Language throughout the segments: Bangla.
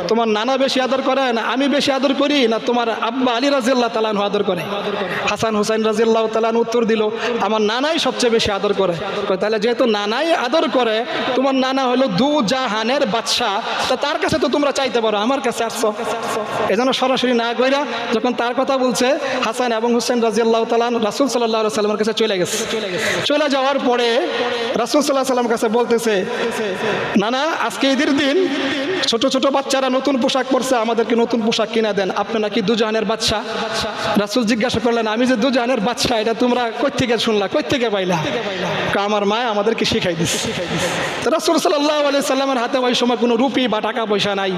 তোমার নানা বেশি আদর করে না আমি বেশি আদর করি, না তোমার আব্বা আলী রাদিয়াল্লাহু তাআলা আনহু আদর করে? হাসান হুসাইন রাদিয়াল্লাহু তাআলা আনহু উত্তর দিল, আমার নানাই সবচেয়ে বেশি আদর করে। তাহলে যেহেতু নানাই আদর করে, তোমার নানা হলো দু জাহানের বাদশা, তা তার কাছে তো তোমরা চাইতে পারো, আমার কাছে আসছো। এজন্য সরাসরি না কইরা যখন তার কথা বলছে, হাসান এবং হুসাইন রাদিয়াল্লাহু তাআলা রাসূল সাল্লাল্লাহু আলাইহি সাল্লামের কাছে চলে গেছে। চলে যাওয়ার পরে রাসূল সাল্লাল্লাহু আলাইহি সাল্লামের কাছে বলতেছে, নানা আজকে ঈদের দিন ছোট ছোট বাচ্চারা নতুন পোশাক পরছে, আমাদেরকে নতুন পোশাক কিনা দেন, আপনি নাকি দুজাহানের বাদশা। রাসূল জিজ্ঞাসা করলেন, আমি যে দুজাহানের বাদশা এটা তোমরা কই থেকে শুনলা, কই থেকে পাইলা? আমার মা আমাদেরকে শিখাই দিছে। তো রাসূল সাল্লাল্লাহু আলাইহি সাল্লামের হাতে ওই সময় কোনো রুপি বা টাকা পয়সা নাই,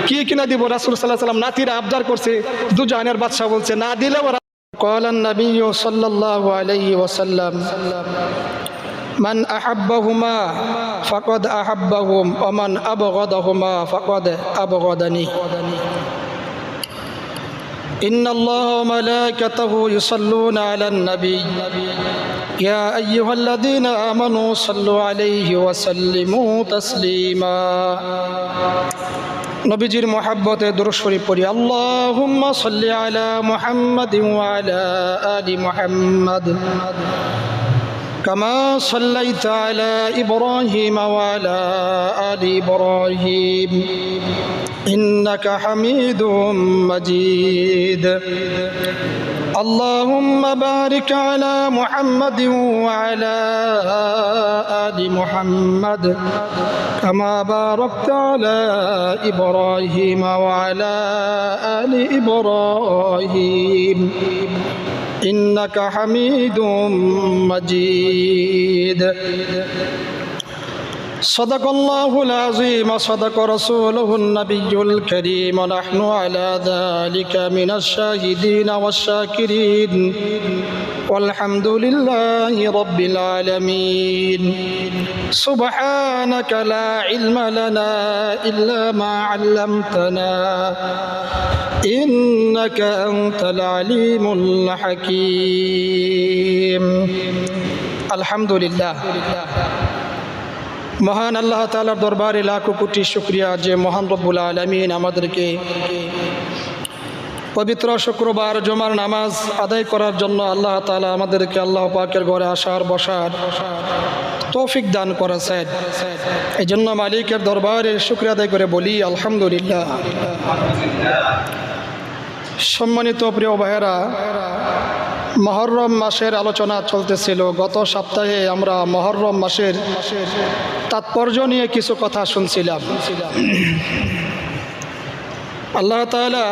কি কিনা দিব? রাসূল সাল্লাল্লাহু আলাইহি সাল্লাম নাতিরা আবদার করছে, দুজাহানের বাদশা বলছে না দিলে ওরা। قال النبي صلى الله عليه وسلم من أحبهما فقد أحبهم ومن أبغضهما فقد أبغضني إن الله وملائكته يصلون على النبي يا أيها الذين آمنوا صلوا عليه وسلموا تسليما নবীজির মহব্বতে দুরূদ শরীফ পড়ি। আল্লাহুম্মা সাল্লি আলা মুহাম্মাদিন ওয়া আলা আলি মুহাম্মাদ কামা সাল্লাইতা আলা ইব্রাহিম ওয়া আলা আলি ইব্রাহিম ইন্নাকা হামিদুম মাজিদ। اللهم بارك على محمد وعلى آل محمد كما باركت على إبراهيم وعلى آل إبراهيم إنك حميد مجيد صدق الله العظيم صدق رسوله النبي الكريم ونحن على ذلك من الشاهدين والشاكرين والحمد لله رب العالمين سبحانك لا علم لنا إلا ما علمتنا إنك أنت العليم الحكيم الحمد لله। মহান আল্লাহ তাআলার দরবারে লাখো কোটি শুকরিয়া যে মহান রব্বুল আলামিন আমাদেরকে পবিত্র শুক্রবার জুমার নামাজ আদায় করার জন্য আল্লাহ তাআলা আমাদেরকে আল্লাহ পাকের ঘরে আসার বসার তৌফিক দান করেছেন। এই জন্য মালিকের দরবারে শুকরিয়া আদায় করে বলি আলহামদুলিল্লাহ। সম্মানিত প্রিয় ভাইয়েরা, মুহররম মাসের আলোচনা চলতেছিল। গত সপ্তাহে আমরা মুহররম মাসের তাৎপর্য নিয়ে কিছু কথা শুনছিলাম। আল্লাহ তাআলা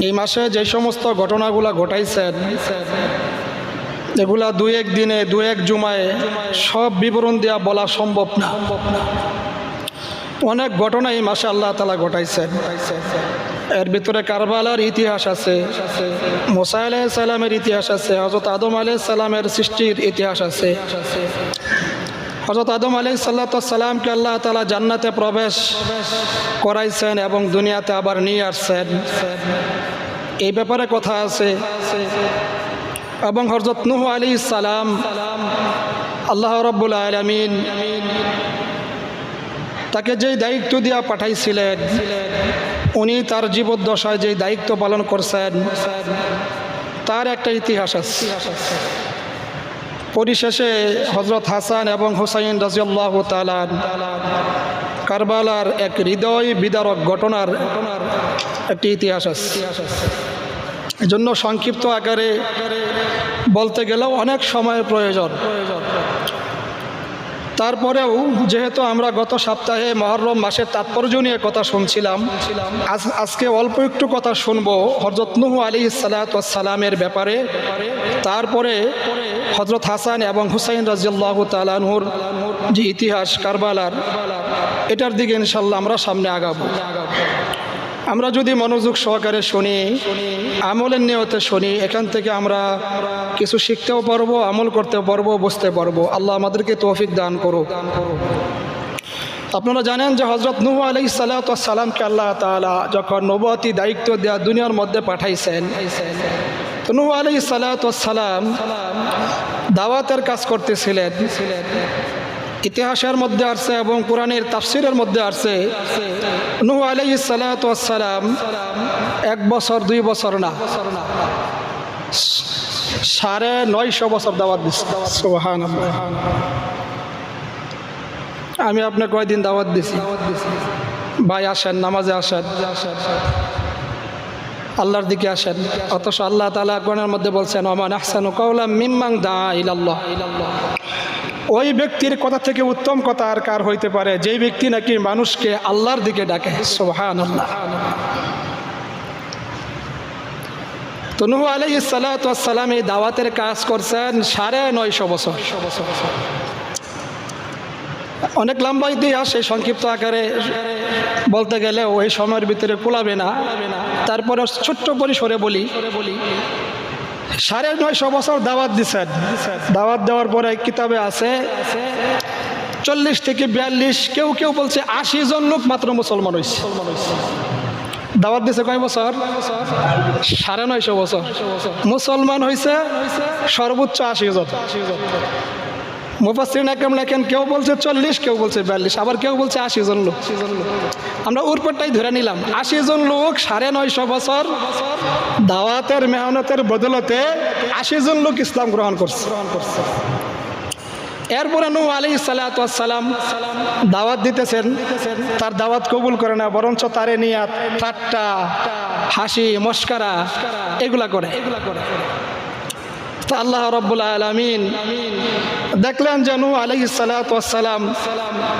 এই মাসে যে সমস্ত ঘটনাগুলো ঘটাইছেন, এগুলা দুই এক দিনে দুই এক জুমায় সব বিবরণ দেওয়া বলা সম্ভব না। অনেক ঘটনা এই মাসে আল্লাহ তাআলা ঘটাইছেন। এর ভিতরে কারবালার ইতিহাস আছে, মুসা আলাইহিস সালামের ইতিহাস আছে, হযরত আদম আলাইহিস সালামের সৃষ্টির ইতিহাস আছে। হযরত আদম আলাইহিস সালামকে আল্লাহ তাআলা জান্নাতে প্রবেশ করাইছেন এবং দুনিয়াতে আবার নিয়ে আসছেন, এই ব্যাপারে কথা আছে। এবং হযরত নূহ আলাইহিস সালাম আল্লাহ রাব্বুল আলামিন তাকে যেই দায়িত্ব দিয়া পাঠাইছিলেন, উনি তার জীবদ্দশায় যেই দায়িত্ব পালন করছেন তার একটা ইতিহাস আছে। পরিশেষে হযরত হাসান এবং হুসাইন রাদিয়াল্লাহু তাআলা কারবালার এক হৃদয় বিদারক ঘটনার একটি ইতিহাস আছে। এজন্য সংক্ষিপ্ত আকারে বলতে গেলেও অনেক সময়ের প্রয়োজন। তারপরেও যেহেতু আমরা গত সপ্তাহে মুহররম মাসের তাৎপর্য নিয়ে কথা শুনছিলাম, আজকে অল্প একটু কথা শুনবো হযরত নূহ আলাইহিস সালামের ব্যাপারে। তারপরে হযরত হাসান এবং হুসাইন রাদিয়াল্লাহু তাআলা আনহুর যে ইতিহাস কারবালার, এটার দিকে ইনশাআল্লাহ আমরা সামনে আগাবো। আমরা যদি মনোযোগ সহকারে শুনি, আমলের নিয়তে শুনি, এখান থেকে আমরা কিছু শিখতেও পারবো, আমল করতেও পারবো, বুঝতে পারবো। আল্লাহ আমাদেরকে তৌফিক দান করুক। আপনারা জানেন যে হযরত নূহ আলাইহিস সালামকে আল্লাহ তাআলা যখন নবুয়তি দায়িত্ব দেয়া দুনিয়ার মধ্যে পাঠাইছেন, তো নূহ আলাইহিস সালাম দাওয়াতের কাজ করতেছিলেন। ইতিহাসের মধ্যে আসছে এবং কোরআনের তাফসিরের মধ্যে আসছে নূহ আলাইহিস সালাতু ওয়াস সালাম 1 বছর 2 বছর না 950 বছর দাওয়াত দিচ্ছে। সুবহানাল্লাহ। আমি আপনাকে কয়দিন দাওয়াত দিছি, ভাই আসেন নামাজে আসেন, আল্লাহর দিকে আসেন, অথচ আল্লাহ তাআলা কোরআনের মধ্যে বলছেন ওয়া আহসানু কাওলাম মিম্মান দাআ ইলাল্লাহ। ওই ব্যক্তির কথা থেকে উত্তম কথা আর কার হইতে পারে যেই ব্যক্তি নাকি মানুষকে আল্লাহর দিকে ডাকে। সুবহানাল্লাহ। তো নূহ আলাইহিস সালাতু ওয়াস সালাম এই দাওয়াতের কাজ করছেন 950 বছর। অনেক লম্বা ইতিহাস, এই সংক্ষিপ্ত আকারে বলতে গেলে ওই সময়ের ভিতরে কুলাবে না, তারপরে ছোট্ট পরিসরে বলি 950 বছর দাওয়াত দিচ্ছেন। দাওয়াত দেওয়ার পরে কিতাবে আছে 40 থেকে 42, কেউ কেউ বলছে 80 জন লোক মাত্র মুসলমান হয়েছে। দাওয়াত দিছে কয় বছর? 950 বছর। মুসলমান হয়েছে সর্বোচ্চ 80 জন। মুফাসসিরিন একরাম লেখেন কেউ বলছে 40, কেউ বলছে 42, আবার কেউ বলছে 80 জন লোক। আমরা উপরটাই ধরে নিলাম 80 জন লোক 950 বছর দাওয়াতের মেহনতের বদলতে 80 জন লোক ইসলাম গ্রহণ করছে। এরপরে নূহ আলাইহিস সালাতু ওয়াস সালাম দাওয়াত দিতেছেন, তার দাওয়াত কবুল করে না, বরঞ্চ তারে নিয়ে ঠাট্টা হাসি মস্করা এগুলা করে। তা আল্লাহ রাব্বুল আলামিন দেখলেন যে নূহ আলাইহিস সালাতু ওয়াস সালাম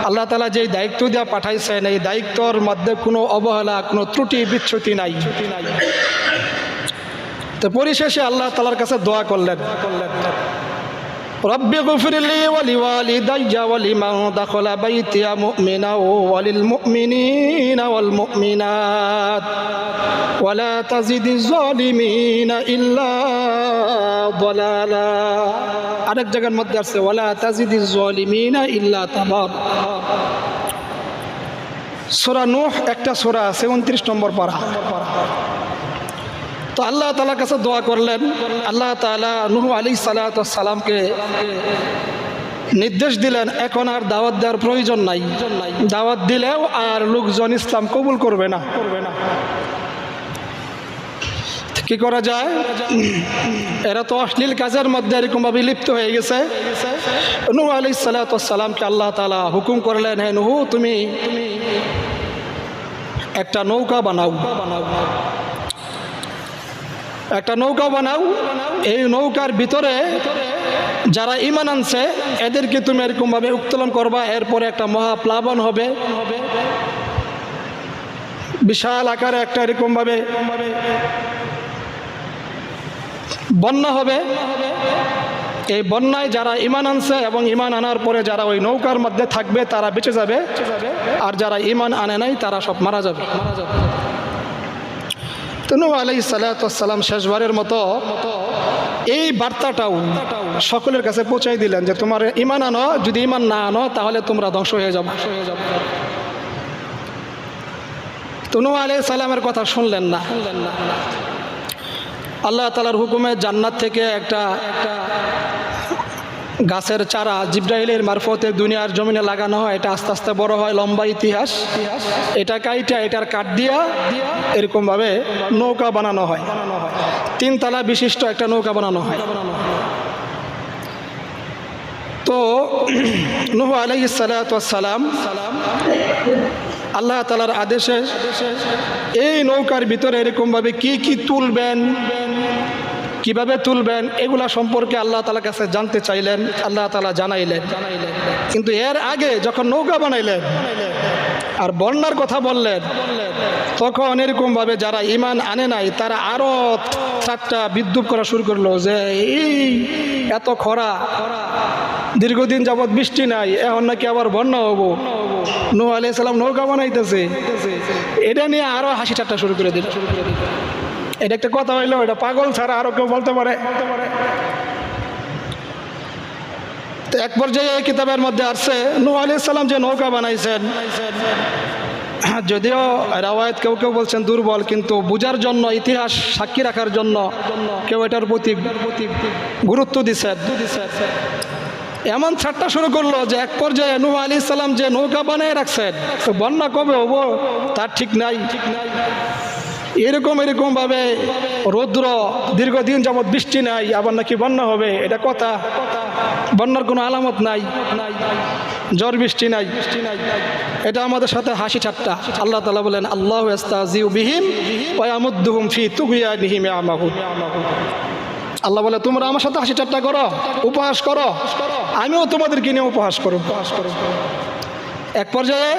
আল্লাহ তাআলা যেই দায়িত্ব দিয়ে পাঠাইছেন এই দায়িত্বর মধ্যে কোনো অবহেলা, কোনো ত্রুটি বিচ্যুতি নাই। তো পরিশেষে আল্লাহ তাআলার কাছে দোয়া করলেন, রব্বি গফিরলি ওয়ালিওয়ালিদাইয়া ওয়ালিমান দাখালা বাইতিয়া মুমিনা ওয়ালিল মুমিনিনা ওয়াল মুমিনাত ওয়ালা তাজিদিজ জালিমিনা ইল্লা দালালা। আরেক জায়গার মধ্যে আছে ওয়ালা তাজিদিজ জালিমিনা ইল্লা তাবার। সূরা নূহ একটা সূরা আছে 29 নম্বর পারা। তো আল্লাহ তাআলার কাছে দোয়া করলেন, আল্লাহ তাআলা নূহ আলাইহিস সালাতু ওয়াস সালামকে নির্দেশ দিলেন এখন আর দাওয়াত দেওয়ার প্রয়োজন নাই, দাওয়াত দিলেও আর লোকজন ইসলাম কবুল করবে না। কি করা যায়? এরা তো অশ্লীল কাজের মধ্যে এরকমভাবে লিপ্ত হয়ে গেছে। নূহ আলাইহিস সালাতু ওয়াস সালামকে আল্লাহ তাআলা হুকুম করলেন, হে নূহ তুমি একটা নৌকা বানাও, একটা নৌকা বানাও, এই নৌকার ভিতরে যারা ঈমান আনছে এদেরকে তুমি এরকমভাবে উত্তোলন করবা, এরপরে একটা মহাপ্লাবন হবে, বিশাল আকারে একটা এরকমভাবে বন্যা হবে। এই বন্যায় যারা ঈমান আনছে এবং ঈমান আনার পরে যারা ওই নৌকার মধ্যে থাকবে তারা বেঁচে যাবে, আর যারা ঈমান আনে নাই তারা সব মারা যাবে। তো নূহ আলাইহিস সালাতু ওয়াস সালাম শেষবারের মতো এই বার্তাটাও সকলের কাছে পৌঁছাই দিলেন যে তোমার ঈমান আনো, যদি ঈমান না আনো তাহলে তোমরা ধ্বংস হয়ে যাবে। তো নূহ আলাইহিস সালামের কথা শুনলেন না। আল্লাহ তাআলার হুকুমে জান্নাত থেকে একটা গাছের চারা জিবরাইলের মারফতে দুনিয়ার জমিনে লাগানো হয়, এটা আস্তে আস্তে বড় হয়, লম্বা ইতিহাস। এটা কাইটা এটার কাঠ দিয়া এরকমভাবে নৌকা বানানো হয়, 3 তলা বিশিষ্ট একটা নৌকা বানানো হয়। তো নূহ আলাইহিস সালাতু ওয়াস সালাম আল্লাহ তাআলার আদেশে এই নৌকার ভিতরে এরকমভাবে কি কি তুলবেন, কিভাবে তুলবেন এগুলা সম্পর্কে আল্লাহ তাআলার কাছে জানতে চাইলেন। আল্লাহ তাআলা জানাইলেন, কিন্তু এর আগে যখন নৌকা বানাইলেন আর বন্যার কথা বললেন তখন এরকমভাবে যারা ঈমান আনে নাই তারা আরো ঠাট্টা বিদ্রূপ করা শুরু করলো যে এই এত খরা, দীর্ঘদিন যাবৎ বৃষ্টি নাই, এখন নাকি আবার বন্যা হবো, নূহ আলাইহিস সালাম নৌকা বানাইতেছে, এটা নিয়ে আরো হাসি ঠাট্টা শুরু করে দিল। এটা একটা কথা হইলো, এটা পাগল ছাড়া আরো কেউ বলতে পারে? তো এক পর্যায়ে এই কিতাবের মধ্যে আসছে নূহ আলাইহিস সালাম যে নৌকা বানাইছেন, যদিও রাওয়ায়াত কেউ কেউ বলছেন দুর্বল, কিন্তু বুঝার জন্য, ইতিহাস সাক্ষী রাখার জন্য কেউ এটার প্রতি গুরুত্ব দিচ্ছেন। এমন ঠাট্টা শুরু করলো যে এক পর্যায়ে নূহ আলাইহিস সালাম যে নৌকা বানিয়ে রাখছেন, তো বন্যা কবে হবো তার ঠিক নাই। এরকম ভাবে রৌদ্র দীর্ঘদিন যাবৎ বৃষ্টি নাই, আবার নাকি বন্যা হবে, এটা কথা? বন্যার কোনো আলামত নাই, ঝড় বৃষ্টি নাই, এটা আমাদের সাথে হাসি ঠাট্টা। আল্লাহ তাআলা বলেন আল্লাহু ইস্তাহজিউ বিহিম ওয়া ইয়ামুদ্দুহুম ফি তুগয়ানিহিম ইয়ামাহুন। আল্লাহ বলে তোমরা আমার সাথে হাসি ঠাট্টা করো, উপহাস করো, আমিও তোমাদেরকে নিয়ে উপহাস করব। এক পর্যায়ে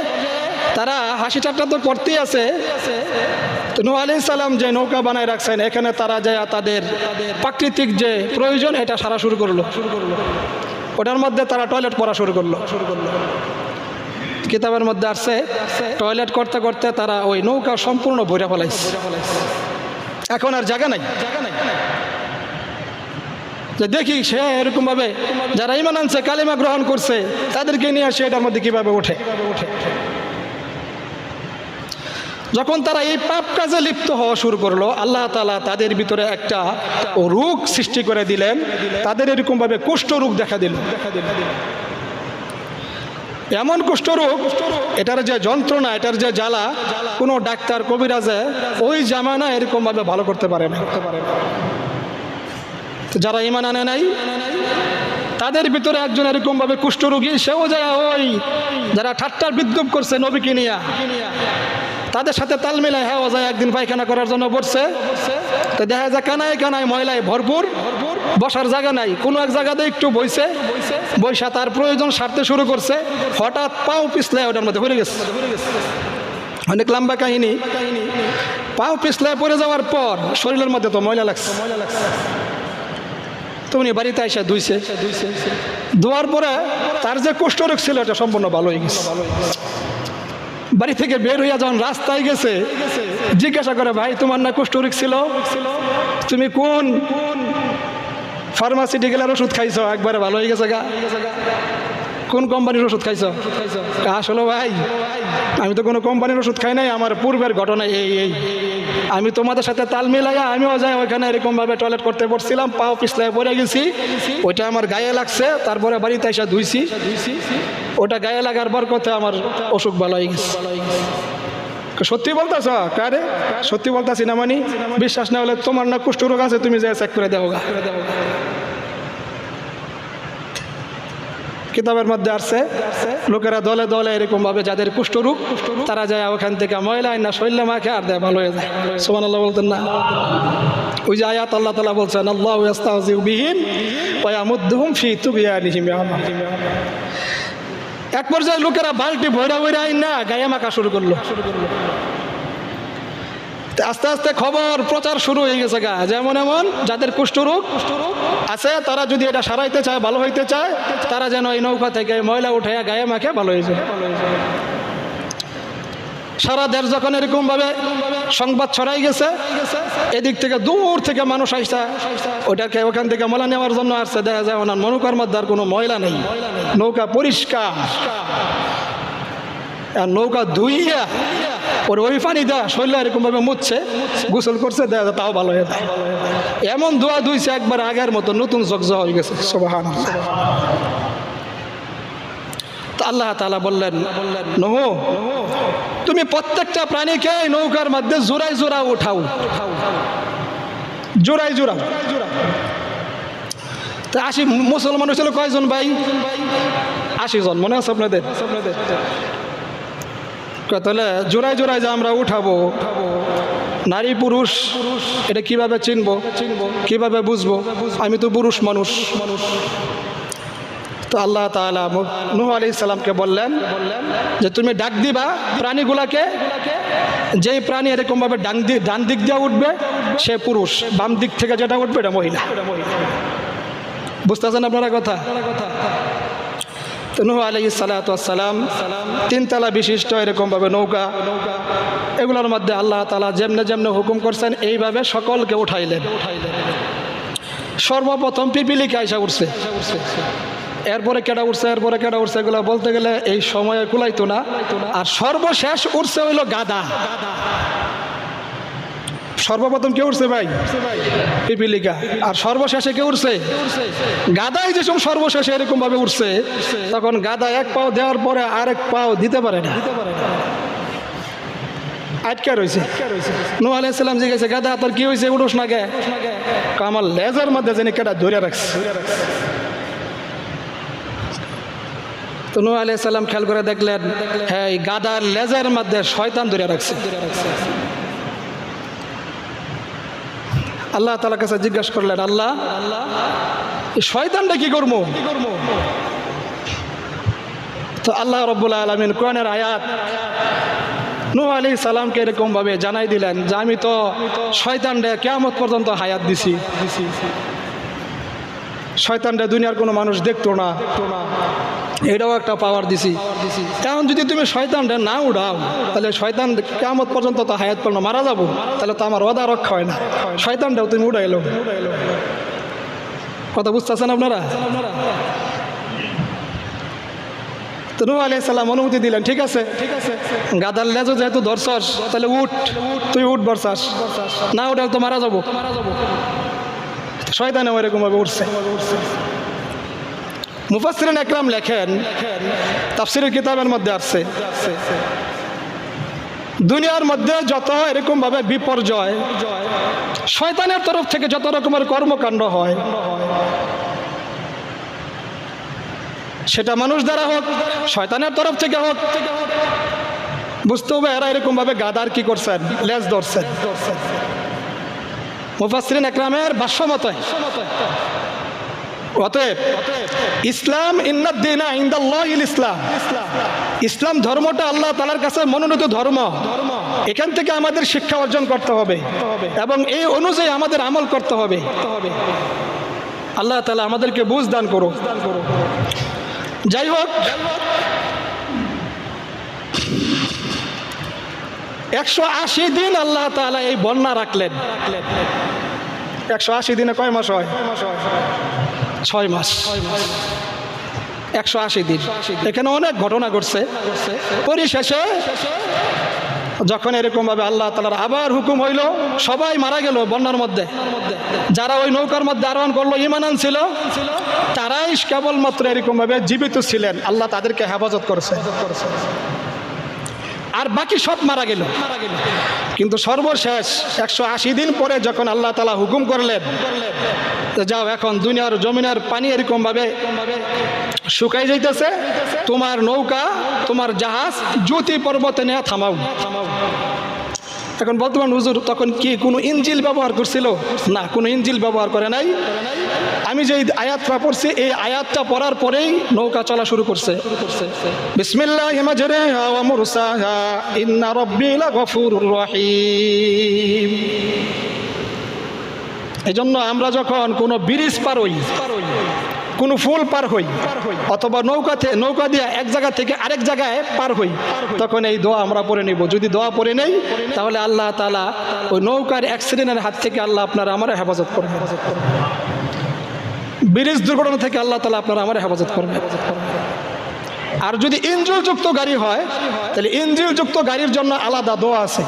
তারা হাসি ঠাট্টা তো করতেই আছে। তো নূহ আলাইহিস সালাম যে নৌকা বানায় রাখছেন, এখানে তারা যায় তাদের প্রাকৃতিক যে প্রয়োজন এটা সারা শুরু করলো। ওটার মধ্যে তারা টয়লেট করা শুরু করলো। কিতাবের মধ্যে আসছে টয়লেট করতে করতে তারা ওই নৌকা সম্পূর্ণ ভরে ফেলাইছে, এখন আর জায়গা নাই। যে দেখি সে এরকমভাবে যারা ঈমান আনছে, কালিমা গ্রহণ করছে, তাদেরকে নিয়ে আসে এটার মধ্যে কীভাবে ওঠে। যখন তারা এই পাপ কাজে লিপ্ত হওয়া শুরু করলো, আল্লাহ তাআলা তাদের ভিতরে একটা রোগ সৃষ্টি করে দিলেন। তাদের এরকমভাবে কুষ্ঠ রোগ দেখা দিল। এমন কুষ্ঠ রোগ, এটার যে যন্ত্রণা, এটার যে জ্বালা, কোনো ডাক্তার কবিরাজে ওই জামানা এরকমভাবে ভালো করতে পারে না। যারা ঈমান আনে নাই তাদের ভিতরে একজন এরকমভাবে কুষ্ঠরোগী, সেও যায় ওই যারা ঠাট্টার বিদ্রুপ করছে নবীকে নিয়ে, তাদের সাথে তাল মিলায় হ্যাঁ যায় একদিন পায়খানা করার জন্য বসছে। তো দেখা যায় কানায় কানায় ময়লায় ভরপুর, বসার জায়গা নাই। কোনো এক জায়গাতে একটু বৈশা তার প্রয়োজন সারতে শুরু করছে, হঠাৎ পাও পিছলে ওটার মধ্যে পড়ে গেছে। অনেক লম্বা কাহিনী। পাও পিছলায় পড়ে যাওয়ার পর শরীরের মধ্যে তো ময়লা লাগছে। তো উনি বাড়িতে এসে ধুইছে, ধোয়ার পরে তার যে কুষ্ঠরোগ ছিল এটা সম্পূর্ণ ভালো হয়ে গেছে। বাড়ি থেকে বের হইয়া যখন রাস্তায় গেছে, জিজ্ঞাসা করে ভাই তোমার না কুষ্ঠরোগ ছিল, তুমি কোন ফার্মাসিউটিক্যালের ওষুধ খাইছো, একবারে ভালো হয়ে গেছে গা? কোন কোম্পানির ওষুধ খাইছো? আসলে ভাই আমি তো কোনো কোম্পানির ওষুধ খাই নাই, আমার পূর্বের ঘটনা এই আমি তোমাদের সাথে তাল মিলাইয়া আমিও যাই ওইখানে এরকমভাবে টয়লেট করতে পড়ছিলাম, পাও পিছলায় পড়ে গেছি, ওইটা আমার গায়ে লাগছে, তারপরে বাড়িতে এসে ধুইছি, ওটা গায়ে লাগার বরকতে আমার অসুখ ভালো হয়ে গেছে। সত্যি বলতেছ? কারে সত্যি বলতেছি না মানি? বিশ্বাস না হলে তোমার না কুষ্ঠরোগ আছে, তুমি যাই চেক করে দেও গা। কিতাবের মধ্যে আসছে লোকেরা দলে দলে এরকম ভাবে যাদের কুষ্ঠরোগ, তারা যায় ওখান থেকে ময়লা না শরীরে মাখে আর দেয়, ভালো হয়ে যায়। সুবহানাল্লাহ বলতেন না? ওই যে আয়াত আল্লাহ তাআলা বলছেন আল্লাহু ইস্তাহজিউ বিহিম ওয়া ইয়ামুদ্দুহুম ফি তুগয়ানিহিম ইয়ামাহুন। এক পর্যায়ে লোকেরা বালতি ভরা ভরা না গায়ে মাখা শুরু করলো। আস্তে আস্তে খবর প্রচার শুরু হয়ে গেছে গা, যেমন এমন যাদের কুষ্ঠরোগ আছে তারা যদি এটা সারাইতে চায়, ভালো হইতে চায়, তারা যেন এই নৌকা থেকে ময়লা উঠাইয়া গায়ে মাখে ভালো হয়ে যায়। সারা দেশ যখন এরকম ভাবে সংবাদ ছড়াই গেছে, এদিক থেকে দূর থেকে মানুষ আইসা ওটাকে ওখান থেকে ময়লা নেওয়ার জন্য আসছে। দেখা যায় ওনার নৌকার মধ্যে আর কোনো ময়লা নেই, নৌকা পরিষ্কার। আর নৌকা ধুইয়া ওর ওই পানি দেওয়া শরীরে এরকম ভাবে মুছছে, গোসল করছে, দেখা যায় তাও ভালো হয়ে যায়। এমন ধোয়া ধুইছে একবার আগের মতো নতুন ঝকঝক হয়ে গেছে। সুবহানাল্লাহ। তো আল্লাহ তাআলা বললেন নূহ তুমি প্রত্যেকটা প্রাণীকে নৌকার মধ্যে জোড়ায় জোড়া উঠাও, জোড়ায় জোড়া। তা 80 মুসলমান ছিল কয়জন ভাই? 80 জন, মনে আছে আপনাদের? তাহলে জোড়ায় জোড়ায় যে আমরা উঠাবো, নারী পুরুষ এটা কিভাবে চিনবো, কিভাবে বুঝবো? আমি তো পুরুষ মানুষ। তো আল্লাহ তাআলা নূহ আলাইহিস সালামকে বললেন যে তুমি ডাক দিবা প্রাণীগুলাকে, যেই প্রাণী এরকম ভাবে ডান দিক দিয়ে উঠবে সে পুরুষ, বাম দিক থেকে যেটা উঠবে এটা মহিলা। বুঝতেছেন আপনারা কথা? তো নূহ আলাইহিস সালাতু ওয়াস সালাম 3 তলা বিশিষ্ট এরকম ভাবে নৌকা, এগুলোর মধ্যে আল্লাহ তাআলা যেমনে যেমনে হুকুম করছেন এইভাবে সকলকে উঠাইলেন। সর্বপ্রথম পিপিলিকা আইসা উঠছে, এরপরে কেডা উঠছে, এরপরে কেডা উঠছে, এগুলো বলতে গেলে এই সময়ে কুলাইতো না। আর সর্বশেষ উঠছে হইল গাধা। সর্বপ্রথম কে উঠছে ভাই? পিপিলিকা। আর সর্বশেষে কে উঠছে? গাদাই যে সময় সর্বশেষে এরকম ভাবে উঠছে, তখন গাদা এক পাও দেওয়ার পরে আরেক পাও দিতে পারে না, আটকা রয়েছে। নূহ আলাইহিস সালাম জিজ্ঞাসা, গাদা তোর কি হয়েছে, উঠোস না গে? আমার লেজের মধ্যে যেন কেটা ধরে রাখছে। তো নূহ আলাইহিস সালাম খেয়াল করে দেখলেন, হ্যাঁ এই গাদার লেজের মধ্যে শয়তান ধরে রাখছে। আল্লাহ তাআলার কাছে জিজ্ঞাসা করলেন, আল্লাহ এই শয়তানটা কি করবো? তো আল্লাহ রাব্বুল আলামিন কোরআনের আয়াত নূহ আলাইহিস সালামকে এরকম ভাবে জানাই দিলেন যে আমি তো শয়তানরে কিয়ামত পর্যন্ত হায়াত দিছি। শয়তানরে দুনিয়ার কোনো মানুষ দেখতো না, এটাও একটা পাওয়ার দিছি। এখন যদি তুমি শয়তানরে না উড়াও, তাহলে শয়তান কিয়ামত পর্যন্ত তো হায়াত পাল না, মারা যাবো, তাহলে তো আমার ওয়াদা রক্ষা হয় না। শয়তানটাও তুমি উড়াইলো। কথা বুঝতেছেন আপনারা? তো নূহ আলাইহিস সালাম অনুমতি দিলেন, ঠিক আছে, গাদার লেজও যেহেতু ধরছস, তাহলে উঠ, তুই উঠ বরছাস, না উঠাল তো মারা যাবো। শয়তানে ওইরকম ভাবে উঠছে। মুফাসসিরিন একরাম লেখেন, তাফসীরের কিতাবের মধ্যে আসছে, দুনিয়ার মধ্যে যত এরকম ভাবে বিপর্যয়, শয়তানের তরফ থেকে যত রকমের কর্মকাণ্ড হয়, সেটা মানুষ দ্বারা হোক, শয়তানের তরফ থেকে হোক, বুঝতে হবে এরা এরকম ভাবে গাদার কি করছেন, লেজ ধরছেন। মুফাসসিরিন একরামের ভাষ্য মতে, অতএব ইসলাম ইন্নাদ-দীনা ইনদাল্লাহিল ইসলাম, ইসলাম ধর্মটা আল্লাহ তাআলার কাছে মনোনীত ধর্ম। এখান থেকে আমাদের শিক্ষা অর্জন করতে হবে এবং এই অনুযায়ী আমাদের আমল করতে হবে। আল্লাহ তাআলা আমাদেরকে বুঝ দান করুন। যাই হোক, 180 দিন আল্লাহ তাআলা এই বন্যা রাখলেন। 180 দিনে কয় মাস হয়? 6 মাস। 180 দিন, এখানে অনেক ঘটনা ঘটছে। পরিশেষে যখন এরকম ভাবে আল্লাহ তাআলার আবার হুকুম হইল, সবাই মারা গেল বন্যার মধ্যে। যারা ওই নৌকার মধ্যে আরোহণ করলো, ঈমান আনছিল, তারাই কেবলমাত্র এরকম ভাবে জীবিত ছিলেন। আল্লাহ তাদেরকে হেফাজত করেছে, আর বাকি সব মারা গেল। কিন্তু সর্বশেষ 180 দিন পরে যখন আল্লাহ তাআলা হুকুম করলেন, যাও এখন দুনিয়ার জমিনের পানি এরকম ভাবে শুকাই যাইতেছে, তোমার নৌকা, তোমার জাহাজ জ্যোতি পর্বতে নিয়ে থামাও। এখন বর্তমান হুজুর তখন কি কোনো ইঞ্জিল ব্যবহার করছিল? না, কোনো ইঞ্জিল ব্যবহার করে নাই। আমি যে আয়াতটা পড়ছি, এই আয়াতটা পড়ার পরেই নৌকা চলা শুরু করছে। বিসমিল্লাহি মাজরাহা ওয়া মুরসাহা ইন্না রাব্বি লাগফুরুর রহিম। এজন্য আমরা যখন কোনো ব্রিজ পার হই, কোনো ফুল পার হই, অথবা নৌকা দিয়ে এক জায়গা থেকে আরেক জায়গায় পার হই, তখন এই দোয়া আমরা পড়ে নিব। যদি দোয়া পড়ে নেই, তাহলে আল্লাহ তাআলা ওই নৌকার অ্যাক্সিডেন্টের হাত থেকে আল্লাহ আপনারা আমার হেফাজত করবে। ব্রিজ দুর্ঘটনা থেকে আল্লাহ তাআলা আপনারা আমার হেফাজত করবে। আর যদি ইঞ্জিনযুক্ত গাড়ি হয়, তাহলে ইঞ্জিনযুক্ত গাড়ির জন্য আলাদা দোয়া আছে।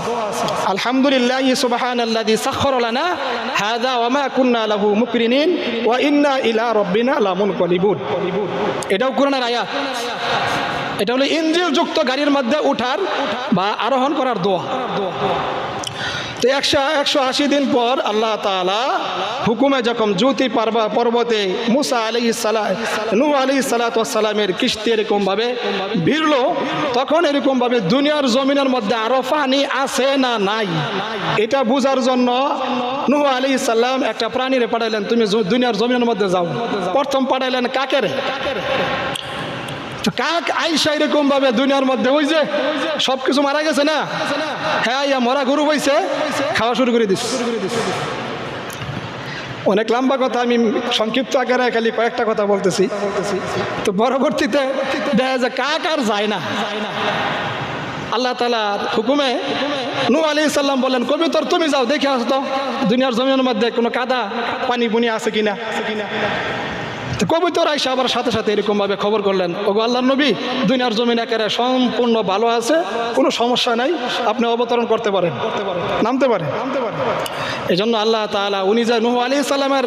আলহামদুলিল্লাহ সুবহানাল্লাযী সাখখারা লানা হাযা ওয়া মা কুন্না লাহু মুকরিনিন ওয়া ইন্না ইলা রাব্বিনা লামুনকালিবুন। এটাও কোরআনের আয়াত। এটা হলো ইঞ্জিনযুক্ত গাড়ির মধ্যে ওঠার বা আরোহণ করার দোয়া। তো 180 দিন পর আল্লাহ তাআলা হুকুমে যখন জ্যোতি পর্বতে মুসা আলাইহিস সালাম, নূহ আলাইহিস সালাতু ওয়াস সালামের কিস্তি এরকম ভাবে ভিড়লো, তখন এরকম ভাবে দুনিয়ার জমিনের মধ্যে আরো পানি আছে না নাই, এটা বোঝার জন্য নূহ আলাইহিস সালাম একটা প্রাণীরে পাঠাইলেন, তুমি দুনিয়ার জমিনের মধ্যে যাও। প্রথম পাঠাইলেন কাকেরে। কাক আইসা এরকম ভাবে দুনিয়ার মধ্যে, ওই যে সবকিছু মারা গেছে না, হ্যাঁ ইয়া মরা গরু হয়েছে, খাওয়া শুরু করে দিস। অনেক লম্বা কথা, আমি সংক্ষিপ্ত আকারে খালি কয়েকটা কথা বলতেছি। তো পরবর্তীতে দেখা যায় কাক আর যায় না। আল্লাহ তাআলার হুকুমে নূহ আলাইহিস সালাম বলেন, কবিতর তুমি যাও, দেখে আসতো দুনিয়ার জমিনের মধ্যে কোনো কাদা পানি বুনি আছে কিনা। তো কবুতর আইসা আবার সাথে সাথে এরকমভাবে খবর করলেন, ওগো আল্লাহর নবী, দুনিয়ার জমিন একেবারে সম্পূর্ণ ভালো আছে, কোনো সমস্যা নাই, আপনি অবতরণ করতে পারেন, নামতে পারেন। এই জন্য আল্লাহ তাআলা উনি যে নূহ আলাইহিস সালামের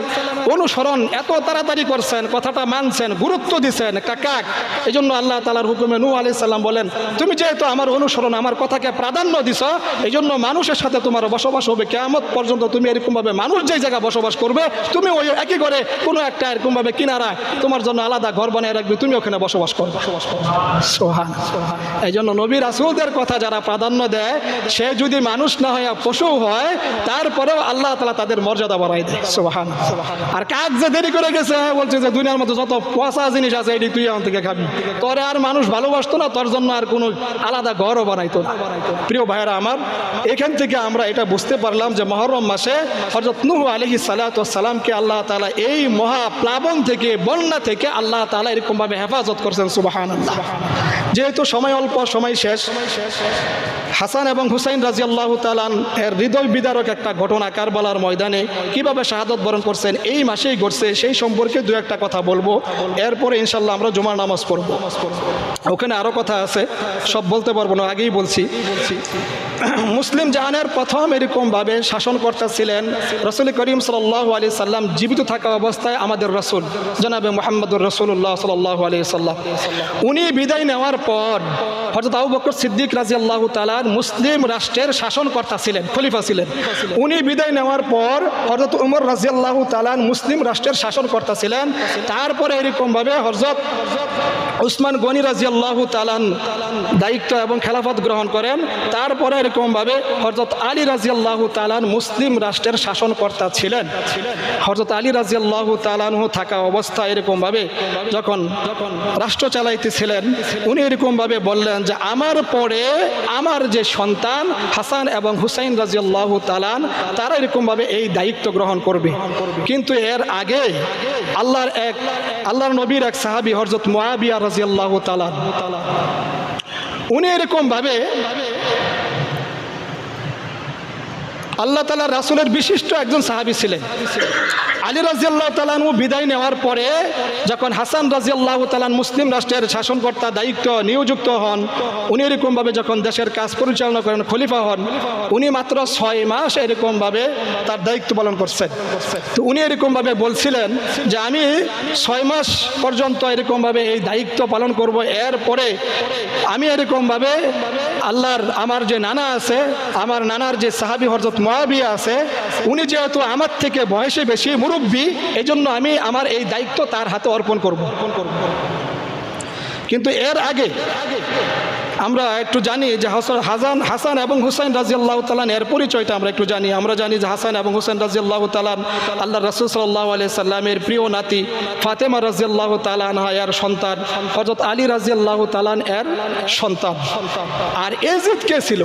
অনুসরণ এত তাড়াতাড়ি করছেন, কথাটা মানছেন, গুরুত্ব দিচ্ছেন কাক, এই জন্য আল্লাহ তাআলার হুকুমে নূহ আলাইহিস সালাম বলেন, তুমি যেহেতু আমার অনুসরণ, আমার কথাকে প্রাধান্য দিছ, এই জন্য মানুষের সাথে তোমার বসবাস হবে কিয়ামত পর্যন্ত। তুমি এরকমভাবে মানুষ যেই জায়গায় বসবাস করবে, তুমি ওই একই ঘরে কোনো একটা এরকমভাবে কিনারায় তোমার জন্য আলাদা ঘর বানিয়ে রাখবে, তুমি ওখানে বসবাস করবে। সুবহানাল্লাহ। এই জন্য নবী রাসূলদের কথা যারা প্রাধান্য দেয়, সে যদি মানুষ না হয় পশু হয়, তারপরেও আল্লাহ তাআলা তাদের মর্যাদা বাড়াই দেয়। সুবহানাল্লাহ। আর কাক যে দেরি করে গেছে, বলছে যে দুনিয়ার মধ্যে যত পচা জিনিস আছে এটি তুই আমার থেকে খাবি, তোরে আর মানুষ ভালোবাসতো না, তোর জন্য আর কোনো আলাদা ঘরও বানাইতো না। প্রিয় ভাইয়েরা আমার, এখান থেকে আমরা এটা বুঝতে পারলাম যে মুহররম মাসে হযরত নূহ আলাইহিস সালাতু ওয়াস সালামকে আল্লাহ তাআলা এই মহা প্লাবন থেকে, বন্যা থেকে আল্লাহ তাআলা এরকমভাবে হেফাজত করছেন। সুবহানাল্লাহ। যেহেতু সময় অল্প, সময় শেষ, হাসান এবং হুসাইন রাদিয়াল্লাহু তাআলা এর হৃদয় বিদারক একটা ঘটনা কারবালার ময়দানে কিভাবে শাহাদত বরণ করছেন এই মাসেই ঘটছে, সেই সম্পর্কে দু একটা কথা বলবো। এরপরে ইনশাআল্লাহ আমরা জুমার নামাজ পড়ব। ওখানে আরও কথা আছে, সব বলতে পারবো না, আগেই বলছি। মুসলিম জাহানের প্রথম এরকমভাবে শাসনকর্তা ছিলেন রাসূল করিম সাল্লাল্লাহু আলাইহি সাল্লাম, জীবিত থাকা অবস্থায় আমাদের রাসূল জনাবে মুহাম্মদুর রাসূলুল্লাহ সাল্লাল্লাহু আলাইহি সাল্লাম। উনি বিদায় নেওয়ার পর হযরত আবু বকর সিদ্দিক রাদিয়াল্লাহু তাআলা মুসলিম রাষ্ট্রের শাসনকর্তা ছিলেন, খলিফা ছিলেন। উনি বিদায় নেওয়ার পর হযরত উমর রাদিয়াল্লাহু তাআলা মুসলিম রাষ্ট্রের শাসনকর্তা ছিলেন। তারপরে এরকমভাবে হযরত উসমান গনি রাদিয়াল্লাহু তাআলা দায়িত্ব এবং খেলাফত গ্রহণ করেন। তারপরে এরকমভাবে হযরত আলী রাদিয়াল্লাহু তাআলা মুসলিম রাষ্ট্রের শাসনকর্তা ছিলেন। হযরত আলী রাদিয়াল্লাহু তাআলা থাকা অবস্থায় এরকমভাবে যখন রাষ্ট্র চালাইতেছিলেন, উনি এরকমভাবে বললেন যে আমার পরে আমার যে সন্তান হাসান এবং হুসাইন রাদিয়াল্লাহু তাআলা তারা এরকমভাবে এই দায়িত্ব গ্রহণ করবে। কিন্তু এর আগে আল্লাহর নবীর এক সাহাবী হযরত মুআবিয়া রাদিয়াল্লাহু তাআলা, উনি এরকমভাবে আল্লাহ তাআলার রাসূলের বিশিষ্ট একজন সাহাবী ছিলেন। আলী রাদিয়াল্লাহু তাআলা বিদায় নেওয়ার পরে যখন হাসান রাদিয়াল্লাহু তাআলা মুসলিম রাষ্ট্রের শাসনকর্তা দায়িত্ব নিয়োজিত হন, উনি এরকমভাবে যখন দেশের কাজ পরিচালনা করেন, খলিফা হন, উনি মাত্র 6 মাস এরকমভাবে তার দায়িত্ব পালন করছেন। তো উনি এরকমভাবে বলছিলেন যে আমি 6 মাস পর্যন্ত এরকমভাবে এই দায়িত্ব পালন করব, এরপরে আমি এরকমভাবে আমার যে নানা আছে, আমার নানার যে সাহাবী হযরত মুআবিয়া আছে, উনি যেহেতু আমার থেকে বয়সে বেশি মুরব্বী, এই জন্য আমি আমার এই দায়িত্ব তার হাতে অর্পণ করব। কিন্তু এর আগে আমরা একটু জানি যে হাসান এবং হুসাইন রাদিয়াল্লাহু তাআলা এর পরিচয়টা আমরা একটু জানি। আমরা জানি যে হাসান এবং হুসাইন রাদিয়াল্লাহু তাআলা আল্লাহর রাসূল সাল্লাল্লাহু আলাইহি সাল্লামের প্রিয় নাতি ফাতেমা রাদিয়াল্লাহু তাআলা আনহা এর সন্তান, হযরত আলী রাদিয়াল্লাহু তাআলা এর সন্তান। আর এজিদ কে ছিল?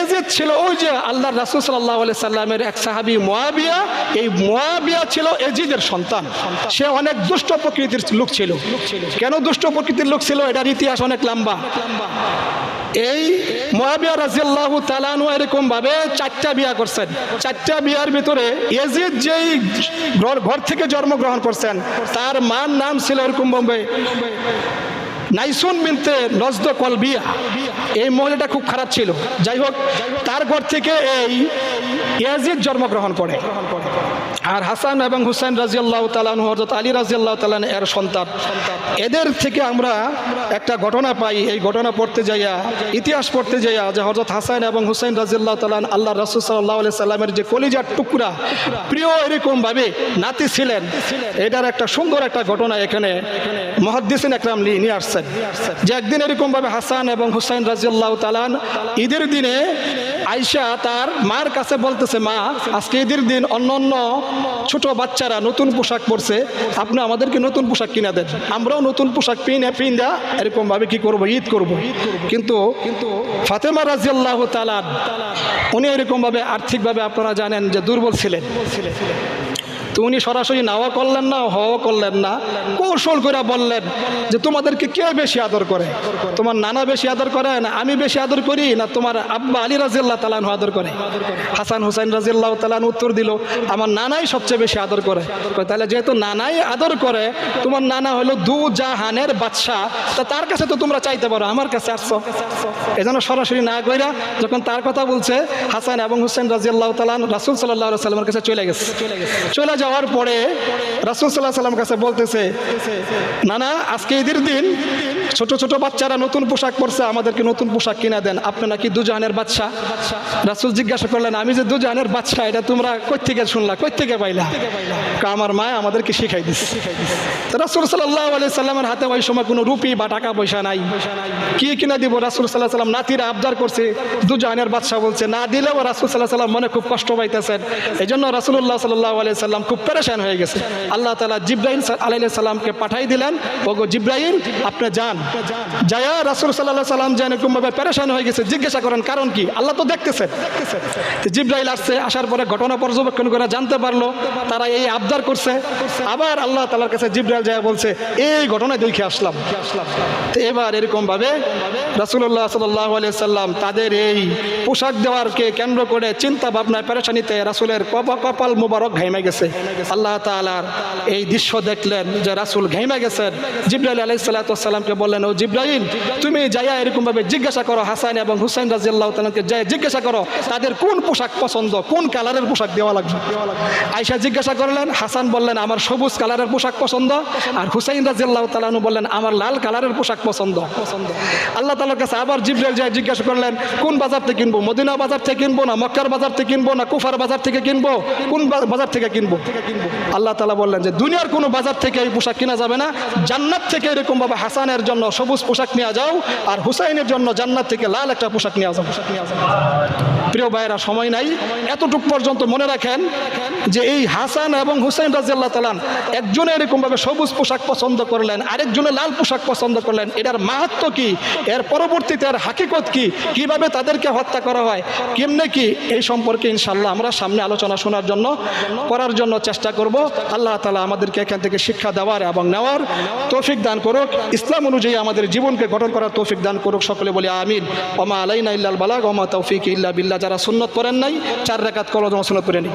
এজিদ ছিল ওই যে আল্লাহর রাসূল সাল্লাল্লাহু আলাইহি সাল্লামের এক সাহাবী মুআবিয়া। এই মুআবিয়া ছিল এজিদের সন্তান। সে অনেক দুষ্ট প্রকৃতির লোক ছিল। কেন দুষ্ট প্রকৃতির লোক ছিল এটার ইতিহাস অনেক লম্বা। এই মুআবিয়া রাদিয়াল্লাহু তাআলা এরকম ভাবে 4টা বিয়ে করছেন। 4টা বিয়ার ভিতরে ইয়াজিদ যেই ঘর থেকে জন্মগ্রহণ করছেন, তার মার নাম ছিল এরকম ভাবে নাইসুন বিনতে নজদ কলবিয়া। এই মহিলাটা খুব খারাপ ছিল। যাই হোক, তার ঘর থেকে এই ইয়াজিদ জন্মগ্রহণ করে। আর হাসান এবং হুসাইন রাদিয়াল্লাহু তাআলা হযরত আলী রাদিয়াল্লাহু তাআলা এর সন্তান। এদের থেকে আমরা একটা ঘটনা পাই। এই ঘটনা পড়তে যাইয়া, ইতিহাস পড়তে যাইয়া, যে হযরত হাসান এবং হুসাইন রাদিয়াল্লাহু তাআলা আল্লাহর রাসূল সাল্লাল্লাহু আলাইহি সাল্লামের যে কলিজার টুকরা প্রিয় এরকম ভাবে নাতি ছিলেন, এটার একটা সুন্দর একটা ঘটনা এখানে মুহাদ্দিসিন একরাম নিয়ে আসছেন। যে একদিন এরকম ভাবে হাসান এবং হুসাইন রাদিয়াল্লাহু তাআলা ঈদের দিনে আয়েশা তার মার কাছে বলতেছে, মা, আজকে ঈদের দিন অন্য ছোট বাচ্চারা নতুন পোশাক পরছে, আপনি আমাদেরকে নতুন পোশাক কিনে দেন, আমরাও নতুন পোশাক পিনা এরকম ভাবে কি করব, ঈদ করব। কিন্তু ফাতেমা রাদিয়াল্লাহু তাআলা উনি এরকম ভাবে আর্থিকভাবে আপনারা জানেন যে দুর্বল ছিলেন। তো উনি সরাসরি নাওয়া করলেন না, হওয়া করলেন না, কৌশল করে বললেন যে তোমাদেরকে কে বেশি আদর করে, তোমার নানা বেশি আদর করে না আমি বেশি আদর করি, না তোমার আব্বা আলী রাদিয়াল্লাহু তাআলা আনহু আদর করে? হাসান হুসাইন রাদিয়াল্লাহু তাআলা আনহু উত্তর দিল, আমার নানাই সবচেয়ে বেশি আদর করে। তাহলে যেহেতু নানাই আদর করে, তোমার নানা হলো দু জাহানের বাদশাহ, তা তার কাছে তো তোমরা চাইতে পারো, আমার কাছে আসছো। এজন্য সরাসরি না কইরা যখন তার কথা বলছে, হাসান এবং হুসাইন রাদিয়াল্লাহু তাআলা রাসূল সাল্লাল্লাহু আলাইহি সাল্লামের কাছে চলে গেছে। চলে যাওয়ার পরে রাসূল সাল্লাল্লাহু আলাইহি সাল্লামের কাছে বলতেছে, নানা আজকে ঈদের দিন ছোট ছোট বাচ্চারা নতুন পোশাক পরছে, আমাদেরকে নতুন পোশাক কিনা দেন, আপনি নাকি দুজাহানের বাদশা। রাসূল জিজ্ঞাসা করলেন, আমি যে দুজাহানের বাদশা এটা তোমরা কই থেকে শুনলা, কই থেকে পাইলা? আমার মা আমাদেরকে শিখাই দিচ্ছে। রাসূল সাল্লাল্লাহু আলাইহি সাল্লামের হাতে ওই সময় কোনো রুপি বা টাকা পয়সা নাই, কি কিনা দিব? রাসূল সাল্লাল্লাহু আলাইহি সাল্লাম নাতিরা আবদার করছে, দুজাহানের বাদশা বলছে, না দিলেও রাসূল সাল্লাল্লাহু আলাইহি সাল্লাম মনে খুব কষ্ট পাইতেছেন। এই জন্য রাসূলুল্লাহ সাল্লাল্লাহু আলাইহি সাল্লাম খুব পেরেশান হয়ে গেছে। আল্লাহ তাআলা জিবরাইল আলাইহিস সালামকে পাঠাই দিলেন, ওগো জিবরাইল আপনি যান, যায়া রাসূল সাল্লাল্লাহু আলাইহি সাল্লাম যেন এরকমভাবে পেরেশান হয়ে গেছে, জিজ্ঞাসা করেন কারণ কি, আল্লাহ তো দেখতেছেন। জিবরাইল আসছে, আসার পরে ঘটনা পর্যবেক্ষণ করে জানতে পারলো তারা এই আবদার করছে। আবার আল্লাহ তাআলার কাছে জিবরাইল যায় বলছে, এই ঘটনা দেখে আসলাম। তো এবার এরকম ভাবে রাসূলুল্লাহ সাল্লাল্লাহু আলাইহি সাল্লাম তাদের এই পোশাক দেওয়ারকে কেন্দ্র করে চিন্তা ভাবনায় পেরেশানিতে রাসূলের কপাল মুবারক ঘাইমে গেছে। আল্লাহ তাআলার এই দৃশ্য দেখলেন যে রাসূল ঘাইমে গেছেন। জিবরাইল আলাইহিস সালাতু ওয়াস সালামকে বললেন, ও জিবরাইল তুমি যাইয়া এরকম ভাবে জিজ্ঞাসা করো হাসান এবং হুসাইন রাদিয়াল্লাহু তাআলাকে, যাই জিজ্ঞাসা করো তাদের কোন পোশাক পছন্দ, কোন কালারের পোশাক দেওয়া লাগবে। আয়েশা জিজ্ঞাসা করলেন, হাসান বললেন আমার সবুজ কালারের পোশাক পছন্দ, আর হুসাইন রাদিয়াল্লাহু তাআলা বললেন আমার লাল কালারের পোশাক পছন্দ। আল্লাহ তাআলার কাছে আবার জিবরাইল যায় জিজ্ঞাসা করলেন, কোন বাজার থেকে কিনবো, মদিনা বাজার থেকে কিনবো না মক্কার বাজার থেকে কিনবো না কুফার বাজার থেকে কিনবো, কোন বাজার থেকে কিনবো? আল্লাহ তাআলা বললেন যে দুনিয়ার কোনো বাজার থেকে এই পোশাক কিনা যাবে না, জান্নাত থেকে এরকম ভাবে হাসানের জন্য সবুজ পোশাক নিয়ে যাও, আর হুসাইনের জন্য জান্নাত থেকে লাল একটা পোশাক নিয়ে যাও। প্রিয় ভাইয়েরা সময় নাই, এতটুকু পর্যন্ত মনে রাখেন যে এই হাসান এবং হুসাইন রাদিয়াল্লাহু তাআলা একজনে এরকম ভাবে সবুজ পোশাক পছন্দ করলেন, আরেকজনে লাল পোশাক পছন্দ করলেন, এটার মাহাত্ম্য কি, এর পরবর্তীতে এর হাকিকত কি, কিভাবে তাদেরকে হত্যা করা হয়, কেমনে কি, এই সম্পর্কে ইনশাআল্লাহ আমরা সামনে আলোচনা শোনার জন্য করার জন্য চেষ্টা করব। আল্লাহ তাআলা আমাদেরকে এখান থেকে শিক্ষা দেওয়ার এবং নেওয়ার তৌফিক দান করুক, ইসলাম অনুযায়ী আমাদের জীবনকে গঠন করার তৌফিক দান করুক। সকলে বলি আমিন। ওমা আলাইনা ইল্লাল বালাগ ওমা তাওফিক ইল্লা বিল্লাহ। যারা সুন্নত পড়েন নাই 4 রাকাত কলম সুন্নত পড়ে নিন।